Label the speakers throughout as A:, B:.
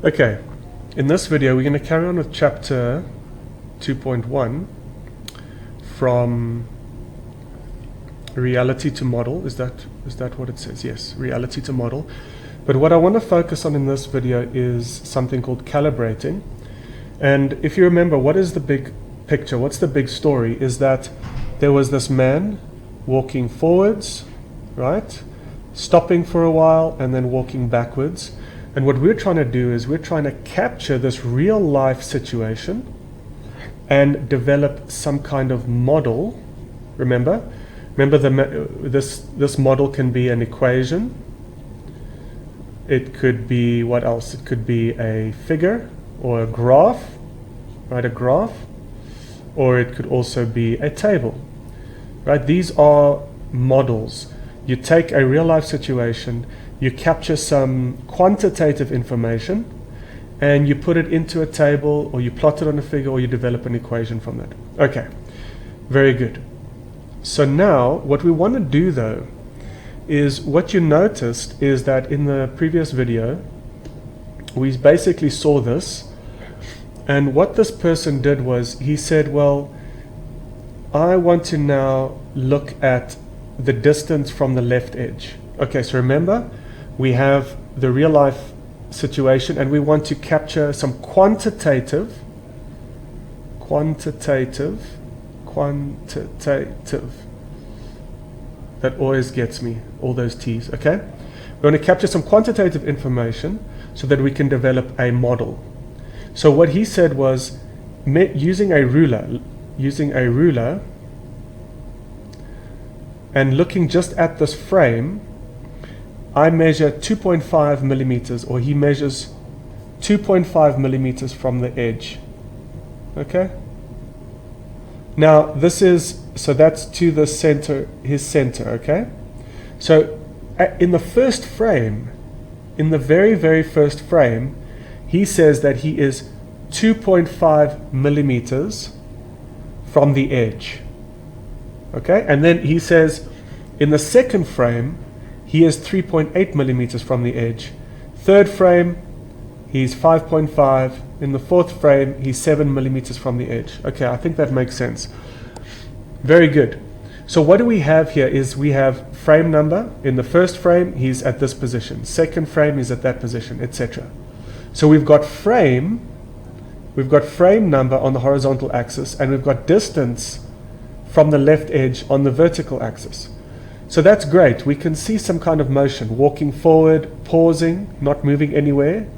A: Okay, in this video we're going to carry on with chapter 2.1 from reality to model. Is that what it says? Yes, reality to model. But what I want to focus on in this video is something called calibrating. And if you remember, what is the big picture? What's the big story? Is that there was this man walking forwards, right? Stopping for a while and then walking backwards. And what we're trying to do is we're trying to capture this real life situation and develop some kind of model. Remember this model can be an equation. It could be, what else? It could be a figure or a graph, right? A graph. Or it could also be a table, right? These are models. You take a real life situation, you capture some quantitative information, and you put it into a table, or you plot it on a figure, or you develop an equation from that. Okay, very good. So now, what we want to do though, is what you noticed is that in the previous video, we basically saw this, and what this person did was, he said, well, I want to now look at the distance from the left edge. Okay, so remember, we have the real life situation and we want to capture some quantitative, that always gets me, all those T's, okay? We want to capture some quantitative information so that we can develop a model. So what he said was, using a ruler and looking just at this frame, I measure 2.5 millimeters, or he measures 2.5 millimeters from the edge. Okay? Now this is, so that's to the center, his center, okay? So in the first frame, in the very, very first frame, he says that he is 2.5 millimeters from the edge. Okay? And then he says in the second frame, he is 3.8 millimeters from the edge. Third frame, he's 5.5. In the fourth frame, he's 7 millimeters from the edge. Okay, I think that makes sense. Very good. So what do we have here is we have frame number. In the first frame, he's at this position. Second frame, he's at that position, etc. So we've got frame number on the horizontal axis, and we've got distance from the left edge on the vertical axis. So that's great. We can see some kind of motion, walking forward, pausing, not moving anywhere.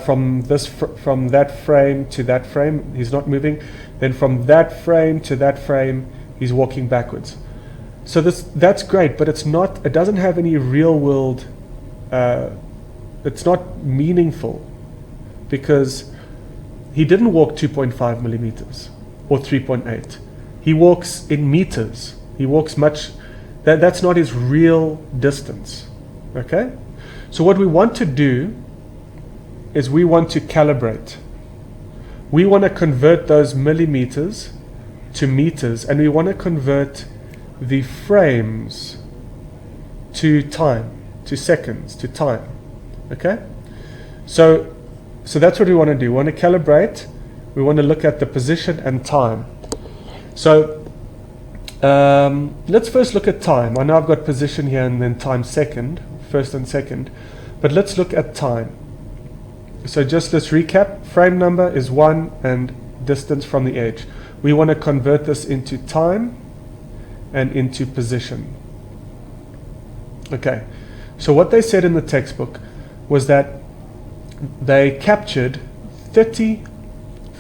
A: From that frame to that frame, he's not moving. Then from that frame to that frame, he's walking backwards. So that's great, but it doesn't have any real world, it's not meaningful, because he didn't walk 2.5 millimeters or 3.8. He walks in meters. He walks much. That's not his real distance. Okay? So what we want to do is we want to calibrate. We want to convert those millimeters to meters, and we want to convert the frames to time, to seconds, to time. Okay? So that's what we want to do. We want to calibrate. We want to look at the position and time. So let's first look at time. I know I've got position here and then time second, first and second, but let's look at time. So just let's recap. Frame number is 1 and distance from the edge. We want to convert this into time and into position. Okay, so what they said in the textbook was that they captured 30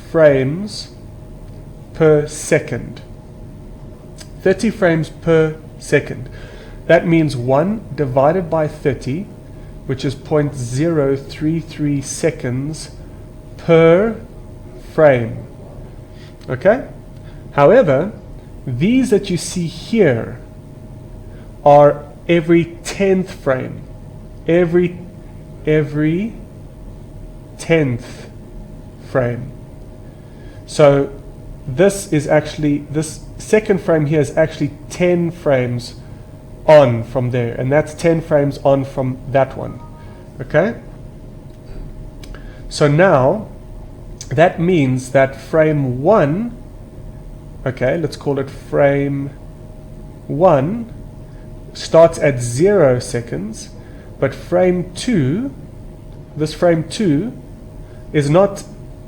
A: frames per second. 30 frames per second. That means 1 divided by 30, which is 0.033 seconds per frame. Okay? However, these that you see here are every 10th frame. Every 10th frame. So this second frame here is actually 10 frames on from there, and that's 10 frames on from that one. Okay? So now that means that frame 1, okay, let's call it frame 1, starts at 0 seconds, but frame 2, this frame 2 is not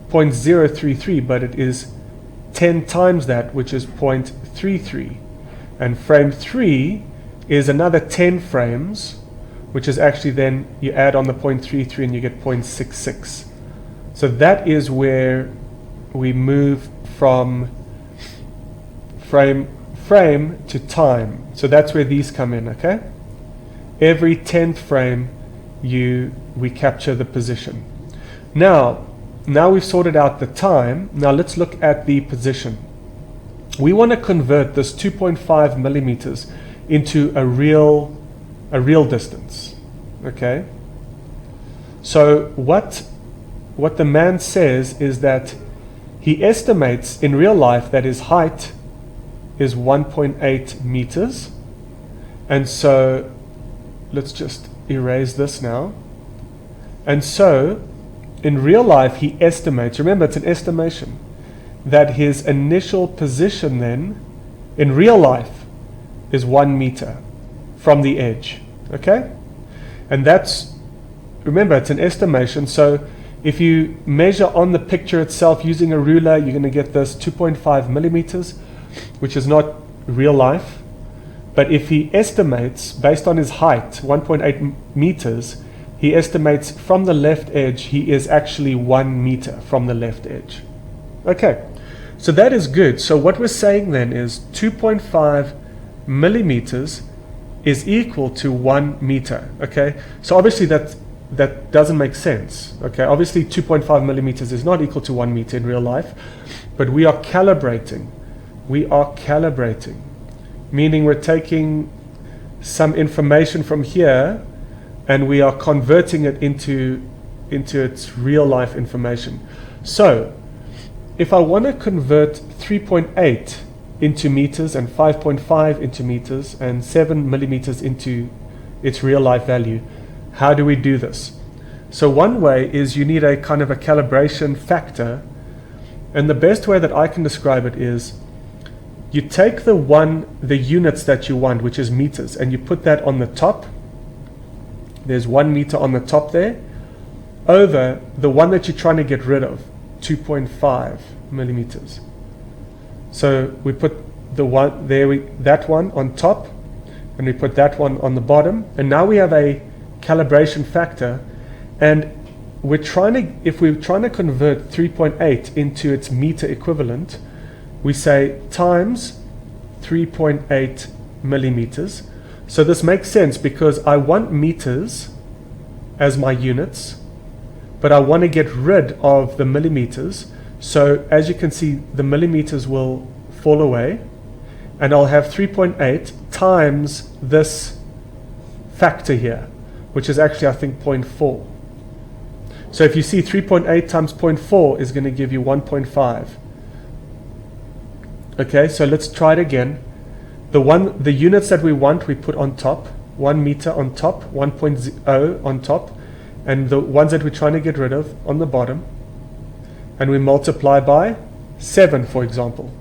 A: 0.033, but it is 10 times that, which is 0.33. And frame 3 is another 10 frames, which is actually then you add on the 0.33 and you get 0.66. So that is where we move from frame to time. So that's where these come in, okay? Every 10th frame we capture the position. Now we've sorted out the time. Now let's look at the position. We want to convert this 2.5 millimeters into a real distance, okay? So what the man says is that he estimates in real life that his height is 1.8 meters. And so let's just erase this now. And so in real life he estimates, remember it's an estimation, that his initial position then in real life is 1 meter from the edge, okay? And that's, remember it's an estimation, so if you measure on the picture itself using a ruler, you're going to get this 2.5 millimeters, which is not real life. But if he estimates, based on his height, 1.8 meters, he estimates from the left edge, he is actually 1 meter from the left edge. Okay, so that is good. So what we're saying then is 2.5 millimeters is equal to 1 meter, okay? So obviously that doesn't make sense, okay? Obviously 2.5 millimeters is not equal to 1 meter in real life, but we are calibrating. We are calibrating, meaning we're taking some information from here and we are converting it into its real life information. So if I want to convert 3.8 into meters and 5.5 into meters and 7 millimeters into its real life value, how do we do this? So one way is you need a kind of a calibration factor, and the best way that I can describe it is you take the units that you want, which is meters, and you put that on the top. There's 1 meter on the top there, over the one that you're trying to get rid of, 2.5 millimeters. So we put the one there, that one on top, and we put that one on the bottom, and now we have a calibration factor, and if we're trying to convert 3.8 into its meter equivalent, we say times 3.8 millimeters. So this makes sense because I want meters as my units, but I want to get rid of the millimeters. So as you can see, the millimeters will fall away, and I'll have 3.8 times this factor here, which is actually, I think, 0.4. So if you see 3.8 times 0.4 is going to give you 1.5. Okay, so let's try it again. The units that we want, we put on top, 1 meter on top, 1.0 on top, and the ones that we're trying to get rid of on the bottom, and we multiply by 7, for example,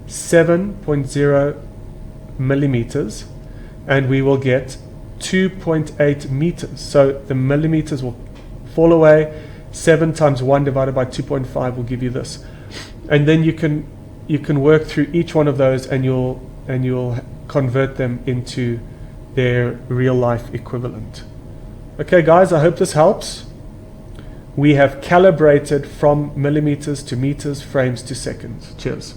A: 7.0 millimeters, and we will get 2.8 meters. So the millimeters will fall away. 7 times 1 divided by 2.5 will give you this. And then you can work through each one of those, and you'll convert them into their real life equivalent. Okay guys, I hope this helps. We have calibrated from millimeters to meters, frames to seconds. Cheers.